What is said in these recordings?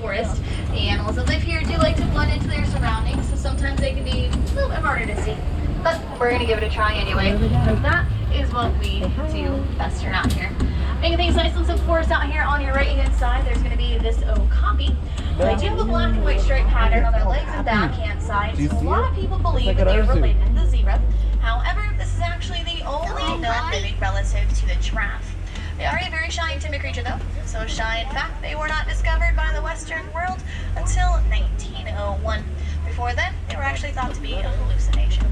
forest. The animals that live here do like to blend into their surroundings, so sometimes they can be a little bit harder to see. But we're going to give it a try anyway, because that is what we do best around here. Making things nice and simple for us out here on your right hand side, there's going to be this okapi. They do have a black and white stripe pattern on their legs and backhand side, so a lot of people believe that they're related to the zebra. However, this is actually the only known living relative to the giraffe. They are a very shy and timid creature though, so shy in fact they were not discovered by the Western world until 1901. Before then, they were actually thought to be a hallucination.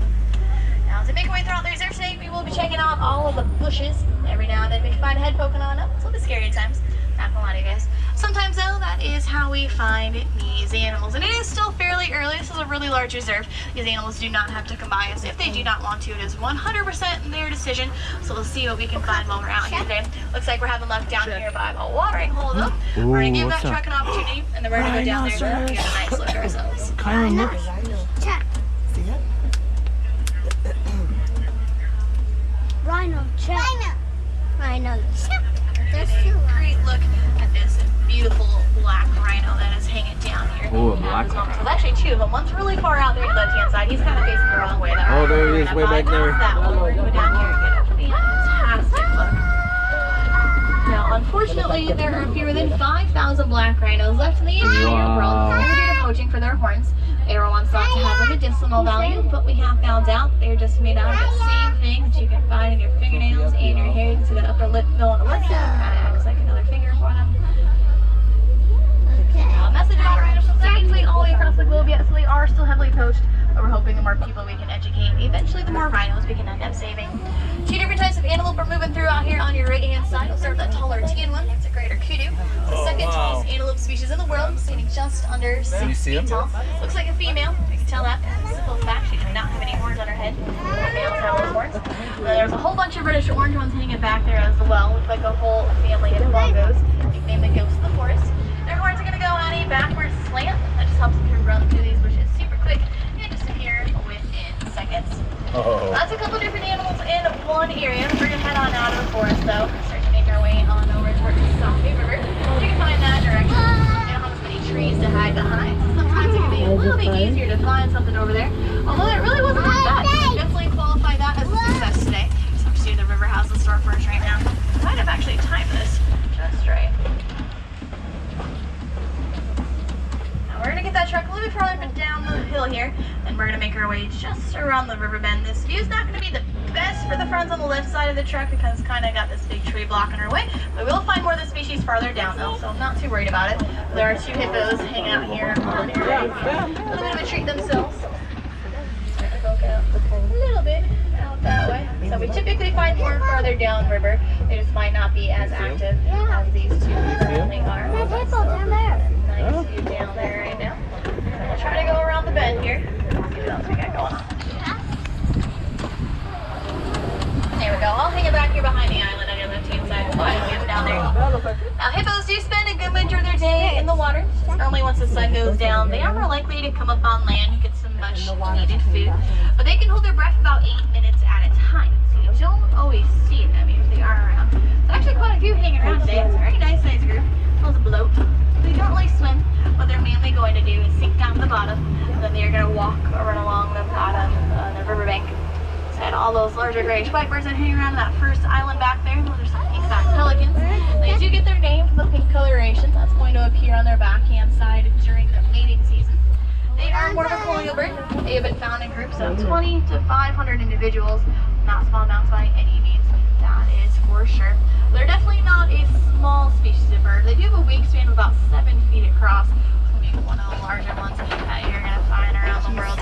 Now, as we make our way throughout the reserve today, we will be checking out all of the bushes. Every now and then we can find a head poking on up. It's a little bit scary at times. Not gonna lie to you guys. Sometimes though, that is how we find these animals. And it is still fairly early. This is a really large reserve. These animals do not have to come by us if they do not want to. It is 100% their decision. So we'll see what we can find while we're out here today. Looks like we're having luck down here by a watering hole though. We're gonna give that truck an opportunity and then we're gonna go down there and get a nice look ourselves. Rhino. Check. Rhino, check. Rhino, check. There's a great look at this beautiful black rhino that is hanging down here. Oh, a black rhino. There's actually two of them. One's really far out there to the left-hand side. He's kind of facing the wrong way. Oh, there he is, way back there. That one. We're going to go down here and get a fantastic look. Now, unfortunately, there are fewer than 5,000 black rhinos left in the entire world due to poaching for their horns. They were once thought to have a medicinal value, but we have found out they're just made out of the same thing that you can find in your fingernails and your hair. You can see the upper lip fill on the left side, kind of acts like another finger for them. Message about rhinos from technically all the way across the globe yet, so they are still heavily poached, but we're hoping the more people we can educate, eventually the more rhinos we can end up saving. Two different types of antelope are moving through out here on your right hand side. We'll start with that taller tan one. It's a greater kudu. It's the second tallest antelope species in the world, standing just under 6 feet tall. Looks like a female. You can tell that. Simple fact, she does not have any horns on her head. Males have those horns. There's a whole bunch of reddish orange ones hanging back there as well. Looks like a whole family of bongos. Nicknamed the ghosts of the forest. Their horns are going to go on a backwards slant. That just helps them to run through these bushes super quick and disappear within seconds. That's a couple different animals in one area. We're going to head on out of the forest though. Start to make our way on over towards the Safari River. You can find that direction. They don't have as many trees to hide behind. Sometimes it can be a little bit easier to find something over there. Although it really wasn't that bad. You can definitely qualify that as a success today. So I'm just doing the river house in store for us right now. I might have actually timed this just right. We're going to get that truck a little bit farther down the hill here, and we're going to make our way just around the river bend. This view is not going to be the best for the friends on the left side of the truck because it's kind of got this big tree blocking our way, but we'll find more of the species farther down though, so I'm not too worried about it. There are two hippos hanging out here on your right. A little bit of a treat themselves. Start to poke out a little bit out that way. So we typically find more farther down river. They just might not be as active as these two currently are. There's a hippo down there. Nice view down there right now. So we'll try to go around the bend here. See what else we got going on. There we go. I'll hang it back here behind the island on your left-hand side. We'll go ahead and get down there. Now, hippos do spend a good majority of their day in the water. Normally, once the sun goes down, they are more likely to come up on land and get some much-needed food. But they can hold their breath about 8 minutes at a time. So you don't always see them if they are around. There's actually quite a few hanging around today. It's a very nice size group. Smells a bloat. They don't really swim. What they're mainly going to do is sink down to the bottom, and then they're going to walk or run along the bottom of the riverbank. And all those larger grayish white birds that hang around that first island back there, those are some pink-backed pelicans. They do get their name from the pink coloration. That's going to appear on their backhand side during the mating season. They are more of a colonial bird. They have been found in groups of 20 to 500 individuals. Not small amounts by any means, that is for sure. They're definitely not a small species of bird. They do have a wingspan of about 7 feet across. It's going to be one of the larger ones that you're going to find around the world.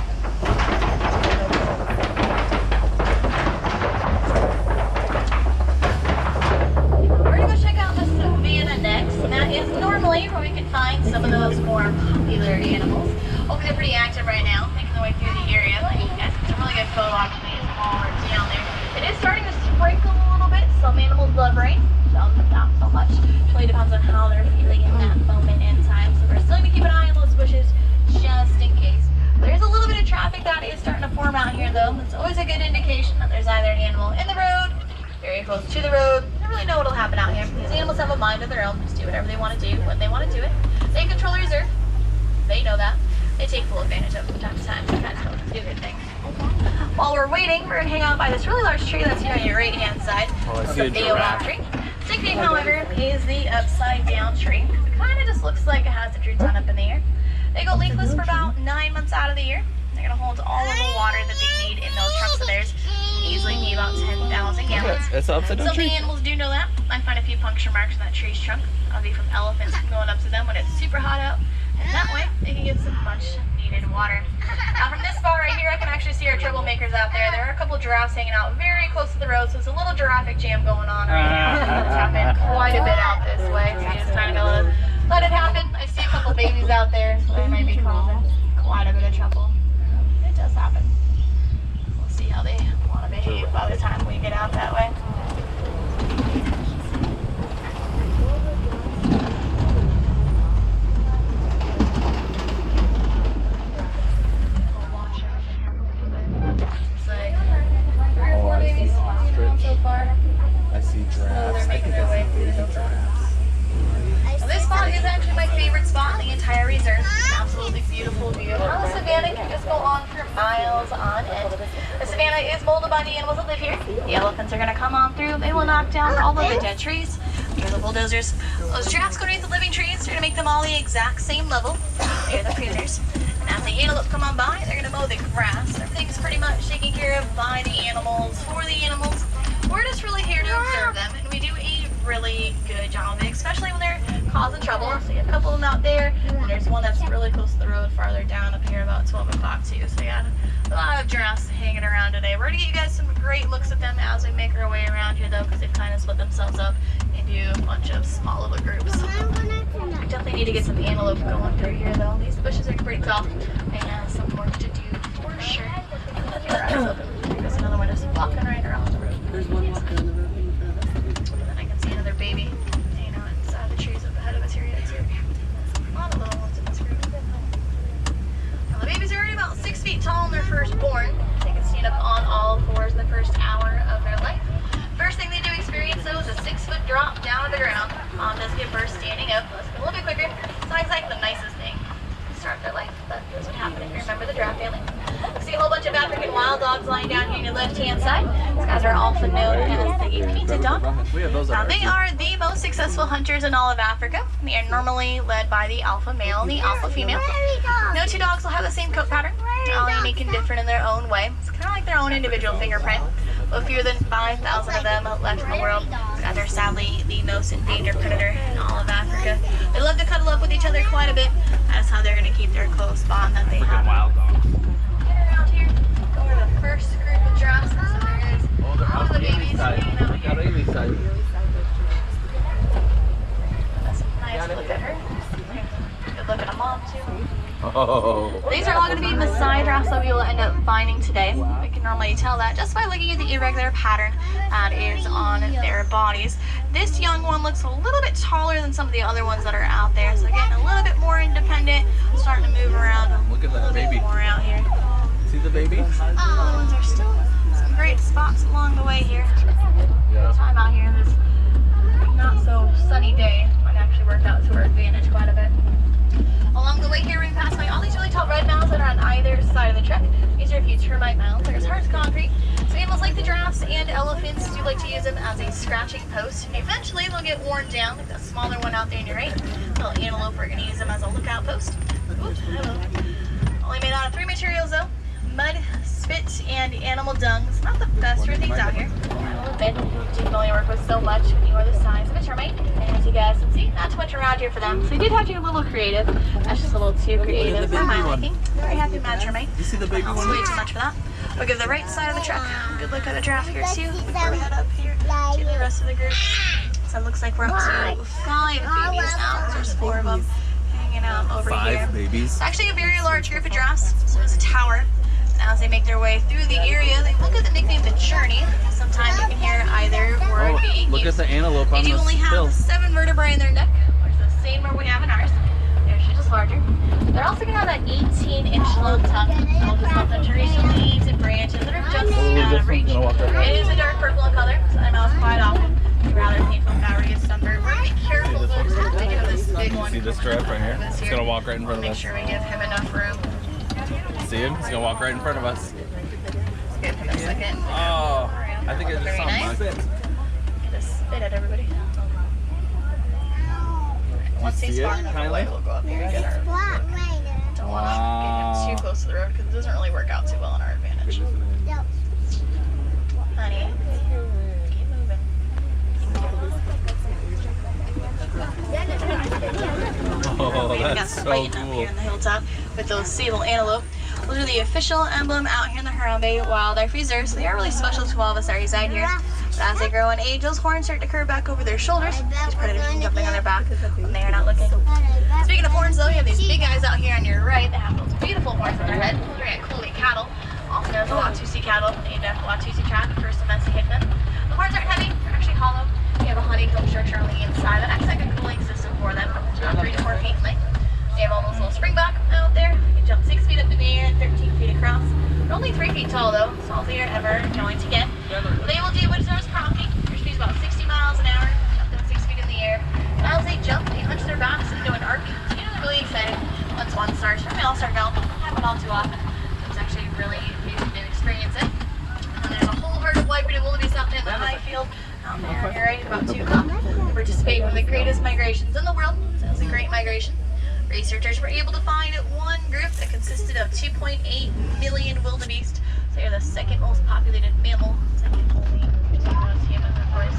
We're going to go check out the savannah next, and that is normally where we can find some of those more popular animals. Hopefully they're pretty active right now, making their way through the area. You guys get some really good photo opportunities while we're down there. It is starting to sprinkle a little bit. Some animals love rain, some not so much. It really depends on how they're feeling in that moment in time. So we're still going to keep an eye on those bushes just in case. There's a little bit of traffic that is starting to form out here though. It's always a good indication that there's either an animal in the road, very close to the road. You don't really know what will happen out here. These animals have a mind of their own. Just do whatever they want to do when they want to do it. They control the reserve. take full advantage of from time to time. Kind of do good things. While we're waiting, we're gonna hang out by this really large tree that's here on your right hand side. I see a It's a baobab giraffe. tree. Stick name, however, is the upside down tree. It kind of just looks like it has the roots on up in the air. They go leafless for about 9 months out of the year. They're gonna hold all of the water that they need in those trunks of theirs. Easily be about 10,000 gallons. It's an upside down Some of the tree. animals do know that. I find a few puncture marks in that tree's trunk. That'll be from elephants going up to them when it's super hot out. And that way, they can get some much needed water. Now from this spot right here, I can actually see our troublemakers out there. There are a couple giraffes hanging out very close to the road, so it's a little giraffic jam going on right now. It's happened quite a bit out this way, so you just kind of gotta let it happen. I see a couple babies out there, so they might be causing quite a bit of trouble. It does happen. We'll see how they want to behave by the time we get out that way. I see giraffes. I think I see baby giraffes. Well, this spot is actually my favorite spot in the entire reserve. It's an absolutely beautiful view. The savannah can just go on for miles on end. The savannah is molded by the animals that live here. The elephants are going to come on through. They will knock down all of the dead trees. Here are the bulldozers. Those giraffes go underneath the living trees. They're going to make them all the exact same level. They're the prisoners. And as the antelope come on by, they're going to mow the grass. Everything's pretty much taken care of by the animals, for the animals. We're just really here to observe them, and we do a really good job of it, especially when they're causing trouble. So you have a couple of them out there, and there's one that's really close to the road farther down up here about 12 o'clock too. So you got a lot of giraffes hanging around today. We're going to get you guys some great looks at them as we make our way around here though, because they've kind of split themselves up into a bunch of small little groups. We definitely need to get some antelope going through here though. These bushes are pretty tall. They have some work to do for sure. Keep your eyes open. There's another one just walking right around the road. There's one walking on the road really fast. And then I can see another baby hanging out inside the trees up ahead of us here too. A lot of little ones in this group. Now the babies are already about 6 feet tall when they're first born. They can stand up on all fours in the first hour of their life. First thing they do experience though is a 6-foot drop down to the ground. Mom does give birth standing up. Let's go a little bit quicker. It's not exactly the nicest thing to start their life, but that's what happened if you remember the giraffe family. You see a whole bunch of African wild dogs lying down here on your left-hand side. These guys are often known as the pizza dog. We have those Now out they are the most successful hunters in all of Africa. They are normally led by the alpha male and the alpha female. No two dogs will have the same coat pattern. They're all unique and different in their own way. It's kind of like their own individual fingerprint. With fewer than 5,000 of them left in the world, and they're sadly the most endangered predator in all of Africa. They love to cuddle up with each other quite a bit. That's how they're going to keep their close bond that they have. Wild dog. Get around here, go to the first group of giraffes. So there is all the babies hanging out here. Amy side. That's a nice look at her. Good look at a mom too. Oh. These are all going to be Maasai giraffes that we will end up finding today. We can normally tell that just by looking at the irregular pattern that is on their bodies. This young one looks a little bit taller than some of the other ones that are out there, so getting a little bit more independent, starting to move around Look at a that little bit baby. more out here. See the baby? The other ones are still some great spots along the way here. Yeah. Time out here, this not so sunny day might actually work out to our advantage quite a bit. Along the way here, we pass by all these really tall red mounds that are on either side of the trek. These are a few termite mounds. They're as hard as concrete. So animals like the giraffes and elephants do like to use them as a scratching post. And eventually, they'll get worn down, like that smaller one out there on your right. Little antelope, we're going to use them as a lookout post. Oops, hello. Only made out of 3 materials though: mud, spit, and animal dung. It's not the best for things out here. A little bit. You can only work with so much when you are the size of a termite. And as you guys can see, not too much around here for them. So you did have to be a little creative. That's just a little too creative for my liking. Very happy with my termite. You see the baby That's one? way too much for that. We'll give the right side of the truck a good look at the giraffe here too. Before we head up here to the rest of the group. So it looks like we're up to 5 babies now. There's 4 of them hanging out over here. 5 babies. It's actually a very large group of giraffes. So there's a tower. As they make their way through the area, they look at the nickname the journey. Sometimes you can hear either word being Look at used. the antelope They on do the only hill. have 7 vertebrae in their neck, which is the same where we have in ours. She's just larger. They're also going to have that 18-inch long tongue. That'll just help them to reach the leaves and branches that are just out of reach. It is a dark purple in color, so I know it's quite often a rather painful if I were to get sunburned. We're going to be careful though, because we do have this big one. See this giraffe right here? It's going to walk right in front of Make us. sure we give him enough room. See him? He's gonna walk right in front of us. Good for a second. Oh, I think I just saw him. Get a spit at everybody. Once see he's it, far enough away, Kylie? we'll go up here and get our. Black Rhino. Don't want to get him too close to the road because it doesn't really work out too well in our advantage. Honey, keep moving. Oh, We got that's some so fighting up cool. here in the hilltop with those sable antelope. Those are the official emblem out here in the Harambe Wildlife Reserve, so they are really special to all of us that reside here. But as they grow in age, those horns start to curve back over their shoulders. These predators can jumping on their back when they are not looking. Speaking of horns though, you have these big guys out here on your right that have those beautiful horns on their head. They're Kuli cattle, also known as Watusi cattle, named after Watusi tribe, the first domesticated them. The horns aren't heavy, they're actually hollow. You have a honeycomb structure on the inside that acts like a cooling system for them. It's about 3 to 4 feet in length. They have almost a little springbok out there. You can jump 6 feet up in the air and 13 feet across. They're only 3 feet tall though, so all you're ever going to get. They will do what is known as cropping. Their speed is about 60 miles an hour, up to 6 feet in the air. And as they jump, they hunch their backs into an arc. So you know they're really excited once one starts. They all start going. Happen all too often. It's actually really amazing to experience it. And there's a whole herd of white-bearded wildebeest out there in the high field. Out there, you're right, about 2 o'clock. They participate in one of the greatest migrations in the world. So it's a great migration. Researchers were able to find one group that consisted of 2.8 million wildebeest. So they're the second most populated mammal. Second only to us humans, of course.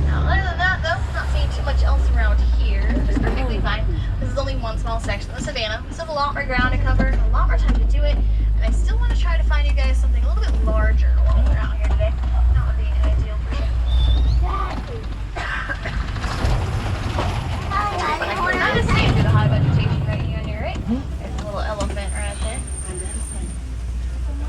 Now, other than that, though, I'm not seeing too much else around here. It's perfectly fine. This is only one small section of the savannah. We still have a lot more ground to cover, a lot more time to do it. And I still want to try to find you guys something a little bit larger while we're out here today. That would be ideal for sure. We're not just seeing through the high vegetation right here on your right. There's a little elephant right there.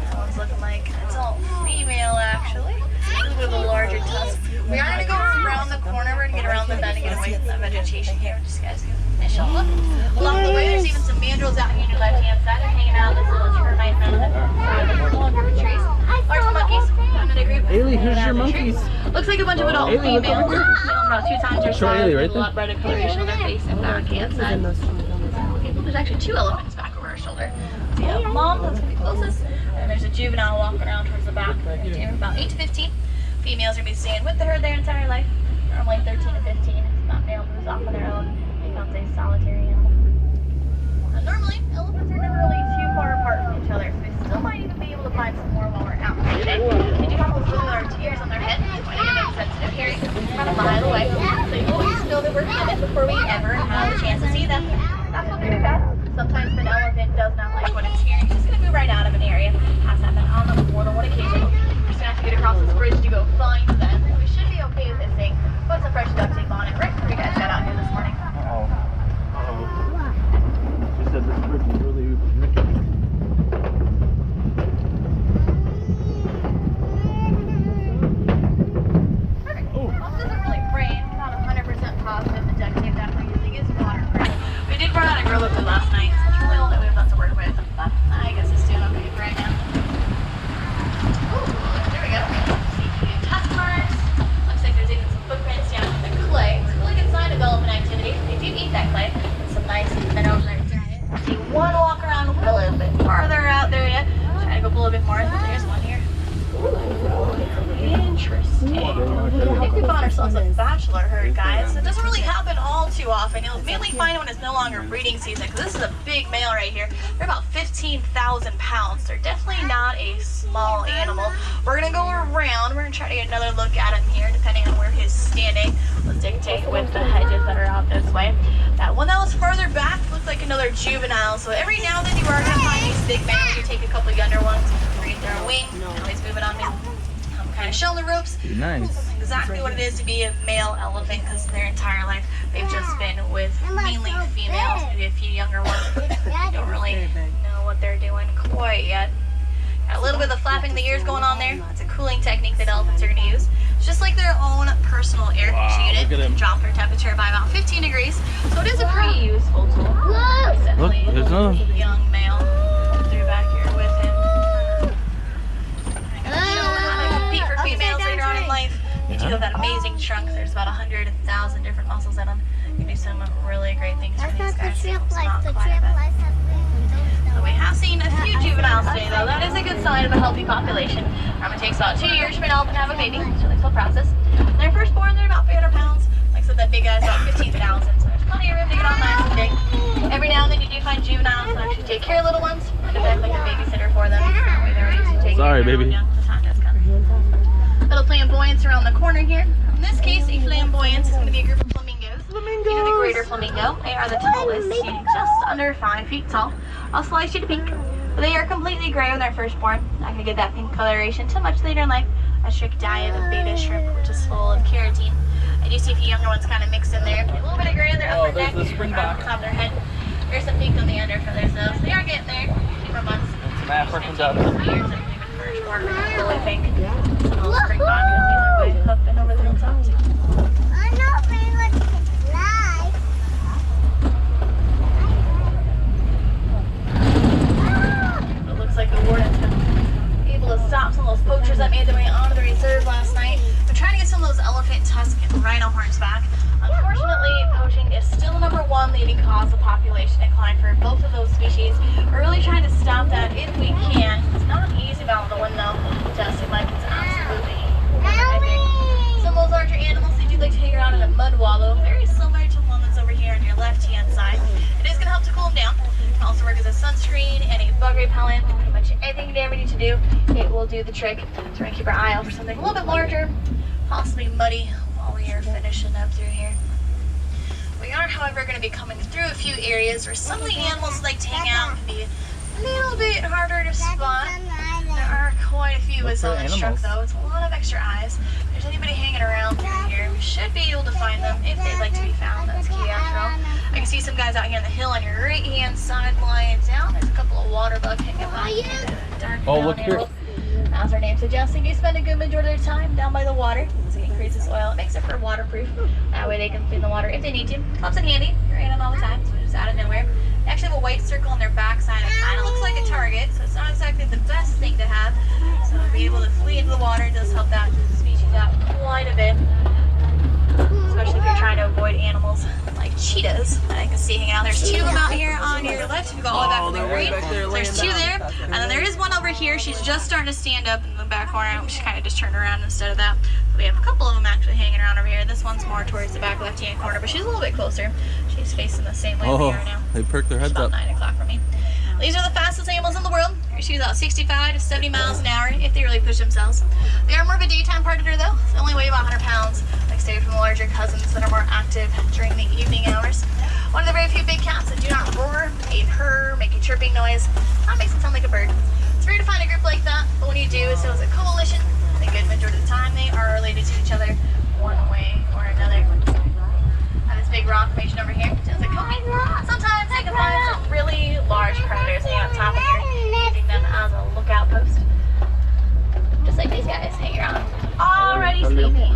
That one's looking like it's all female actually. A little bit of a larger tusk. We are going to go around the corner. We're going to get around the bend and get away from that vegetation here. Just guys give an initial look. Along the way, there's even some mandrills out here on your left-hand side. They're hanging out in this little termite mountain. There's a long group of trees. Large monkeys. Another group. Haley, here's your monkeys. Looks like a bunch of adult females. About 2 times their size. Haley right There's a lot brighter coloration on their face and backhand side. There's actually 2 elephants back over our shoulder. So you have mom, that's going to be closest. And there's a juvenile walking around towards the back. Right about 8 to 15. Females are going to be staying with the herd their entire life. Normally 13 to 15. It's not male moves off on their own. Becomes a solitary animal. Normally, elephants are never really too far apart from each other, so we still might even be able to find some more while we're out here today. They do have those little arterials on their head. They want to get them sensitive hearing. About a mile away. So you always know that we're coming before we ever have a chance to see them. That's what they're bad. Sometimes if an elephant does not like what it's hearing, it's just going to move right out of an area. Has happened on more than one occasion. We're just going to have to get across this bridge to go find them. We should be okay with this thing. Put some fresh duct tape on it right before we guys got out here this morning. She said this bridge is really rickety. Perfect. Well, it doesn't really rain. I'm not 100% positive the duct tape that we're using is waterproof. We did run out of gorilla glue last night, so it's really all that we have left to work with. But I guess it's doing okay for right now. Ooh, there we go. See a few tusk marks. Looks like there's even some footprints down in the clay. It's a really good sign of elephant activity. They do eat that clay. Some nice minnows right there. See one walk around a little bit farther out there yet. Try to go a little bit more. There's one here. Ooh, interesting. I think we found ourselves a bachelor herd, guys. It doesn't really happen all too often. You'll mainly find it when it's no longer breeding season, because this is a big male right here. They're about 15,000 pounds. They're definitely not a small animal. We're going to go around. We're going to try to get another look at him here, depending on where he's standing. Let's dictate with the hedges that are out this way. That one that was further back looks like another juvenile. So every now and then you are going to find these big males. You take a couple of younger ones, breathe their wing. Now he's moving on me. I'm kind of showing the ropes. Nice. Exactly what it is to be a male elephant, because their entire life they've just been with mainly females, maybe a few younger ones. Don't really know what they're doing quite yet. Got a little bit of flapping of the ears going on there. It's a cooling technique that elephants are going to use. It's just like their own personal air conditioning unit. Look at him. Drop their temperature by about 15 degrees. So it is a pretty useful tool. It's definitely Look, there's another. a young male through back here with him. I'm gonna show how to compete for females later on in life. They do have that amazing trunk. There's about 100,000 different muscles in them. You can do some really great things for these guys. The trip It's life. not The quite trip a bit. life has been. So we have seen a few juveniles today, though. That is a good sign of a healthy population. It takes about 2 years for an elephant to have a baby. It's a really slow process. When they're first born, they're about 300 pounds. Like I said, that big guy's about 15,000, so there's plenty of room to get on nice and big. Every now and then you do find juveniles that actually take care of little ones and act like a babysitter for them. That way they're ready to take Sorry, care of them baby. when the time does come. Little flamboyants around the corner here. In this case, a flamboyant is going to be a group of flamingos. These are the greater flamingo. They are the tallest, standing just under 5 feet tall. I'll slice you to pink. They are completely gray when they're first born. Not going to get that pink coloration too much later in life. A strict diet of beta shrimp, which is full of keratin. I do see a few younger ones kind of mixed in there. A little bit of gray on their upper neck, the springbok. on top of their head. There's some pink on the under for their nose. They are getting there. A few more months. Some African ducks. Years, I believe, in first born. I think. Some little springbok will be their way hopping over the hilltop too. I'm not very much to fly. It looks like the warden's been able to stop some of those poachers that made their way onto the reserve last night. They're trying to get some of those elephant, tusk, and rhino horns back. Unfortunately, poaching is still the #1 leading cause of population decline for both of those species. We're really trying to stop that if we can. It's not an easy battle to win though. Just like it's absolutely epic. Some of those larger animals, they do like to hang around in a mud wallow, very similar to the one that's over here on your left-hand side. It is going to help to cool them down. It can also work as a sunscreen and a bug repellent. Pretty much anything you ever need to do, it will do the trick. So we're going to keep our eye out for something a little bit larger, possibly muddy, while we are finishing up through here. We are, however, going to be coming through a few areas where some of the animals like to hang out can be a little bit harder to spot. There are quite a few as on this truck, though. It's a lot of extra eyes. If there's anybody hanging around through here, we should be able to find them if they'd like to be found. That's key after all. I can see some guys out here on the hill on your right-hand side lying down. There's a couple of water buck hanging out. Dark Look here. animals. As our name suggests, they do spend a good majority of their time down by the water. So it increases oil. It makes it for waterproof. That way they can clean the water if they need to. Comes in handy. You're in them all the time, so just out of nowhere. They actually have a white circle on their backside. It kind of looks like a target, so it's not exactly the best thing to have. So being able to flee into the water does help that species out quite a bit. Especially if you're trying to avoid animals like cheetahs that I can see hanging out. There's 2 of them out here on your left. If you go all the way back from the green, there's 2 there. And then there is one over here. She's just starting to stand up in the back corner. She kind of just turned around instead of that. We have a couple of them actually hanging around over here. This one's more towards the back left-hand corner, but she's a little bit closer. She's facing the same way we are now. They perk their heads It's about up. 9 o'clock for me. These are the fastest animals in the world. They shoot about 65 to 70 miles an hour if they really push themselves. They are more of a daytime predator though. They only weigh about 100 pounds. Like stay from the larger cousins that are more active during the evening hours. One of the very few big cats that do not roar, a purr, make a chirping noise. That makes it sound like a bird. It's rare to find a group like that, but when you do, it's a coalition. And a good majority of the time, they are related to each other one way or another. This big rock formation over here, just a coping. Sometimes they can find some really large predators hanging on top of here, using them as a lookout post. Just like these guys hanging around. Already sleeping.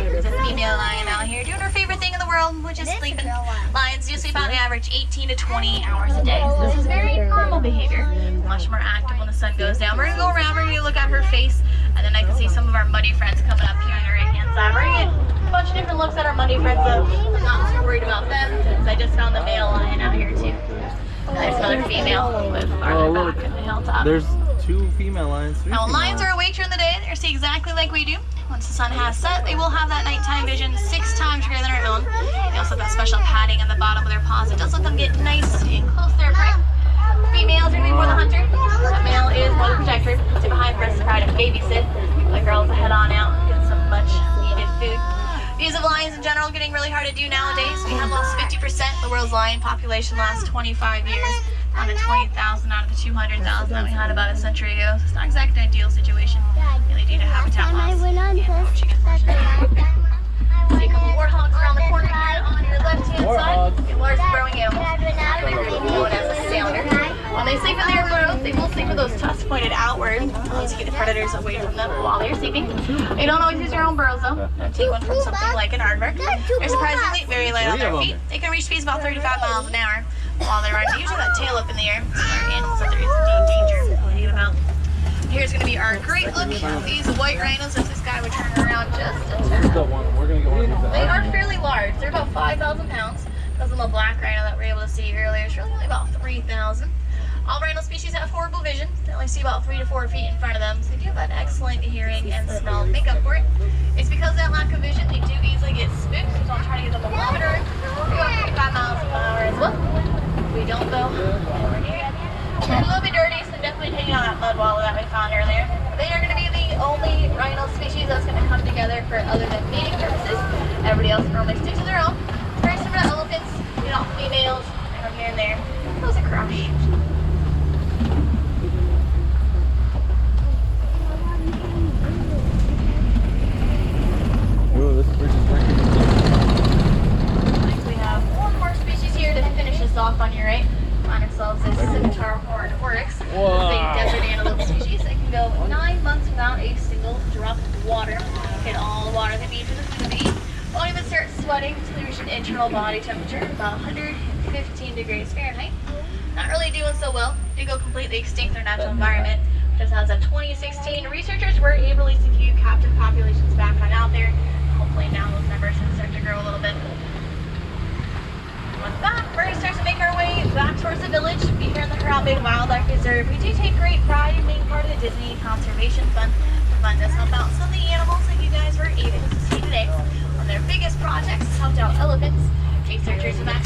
There's a female lion out here doing her favorite thing in the world, which is sleeping. Lions do sleep on average 18 to 20 hours a day. So this is very normal behavior. Much more active when the sun goes down. We're going to go around, we're going to look at her face, and then I can see some of our muddy friends coming up here on the right-hand side. We're going to get a bunch of different looks at our muddy friends, though. I'm not too worried about them, because I just found the male lion out here, too. And there's another female with farther back in the hilltop. There's 2 female lions. 3 Now, when female lions are awake during the day, they're see exactly like we do. Once the sun has set, they will have that nighttime vision 6 times greater than our own. They also have that special padding on the bottom of their paws. It does let them get nice and close to their prey. Females are going to be more the hunter. The male is more the protector. Sit behind for us to try to babysit. The girls head on out and get some much needed food. Views of lions in general getting really hard to do nowadays. We have lost 50% of the world's lion population the last 25 years. Down to 20,000 out of the 200,000 that we had about a century ago. So it's not exactly an ideal situation. Really due to habitat loss and poaching, unfortunately. See a couple warthogs around the corner here on your left-hand side. The largest growing animals. Known as a sounder. When they sleep in their burrows, they will sleep with those tusks pointed outward to keep the predators away from them while they're sleeping. They don't always use their own burrows though. They'll take one from something like an aardvark. They're surprisingly very light on their feet. They can reach speeds about 35 miles an hour while they're running. They usually have that tail up in the air. So they're animals that there is indeed danger really about. Here's going to be our great look at these white rhinos. If this guy would turn around just a tad. We're gonna go on. They are fairly large. They're about 5,000 pounds. Those little black rhino that we're able to see earlier, it's really only about 3,000. All rhino species have horrible vision. They only see about 3 to 4 feet in front of them, so they do have that excellent hearing and smell to make up for it. It's because of that lack of vision, they do easily get spooked, so don't try to get the thermometer. We're going 55 miles per hour as well. We don't though. Over here. They're a little bit dirty, so definitely taking on that mud wall that we found earlier. They are going to be the only rhino species that's going to come together for other than mating purposes. Everybody else normally sticks to their own. Very similar to elephants, you know, females, they come here and there. Those are crush. Whoa, this bridge is working. We have one more species here to finish this off on your right. Find ourselves a scimitar horned oryx. This is a desert antelope species that can go 9 months without a single drop of water. Get all the water they need for the food to eat. Won't even start sweating until they reach an internal body temperature of about 115 degrees Fahrenheit. Not really doing so well. They go completely extinct in their natural environment. Just as of 2016, researchers were able to keep captive populations back on out there. Hopefully now those numbers can start to grow a little bit. With that, we're going to start to make our way back towards the village. Here in the Harambe Wildlife Reserve, we do take great pride in being part of the Disney Conservation Fund. The fund does help out some of the animals that you guys were able to see today. One of their biggest projects has helped out elephants. Researchers have actually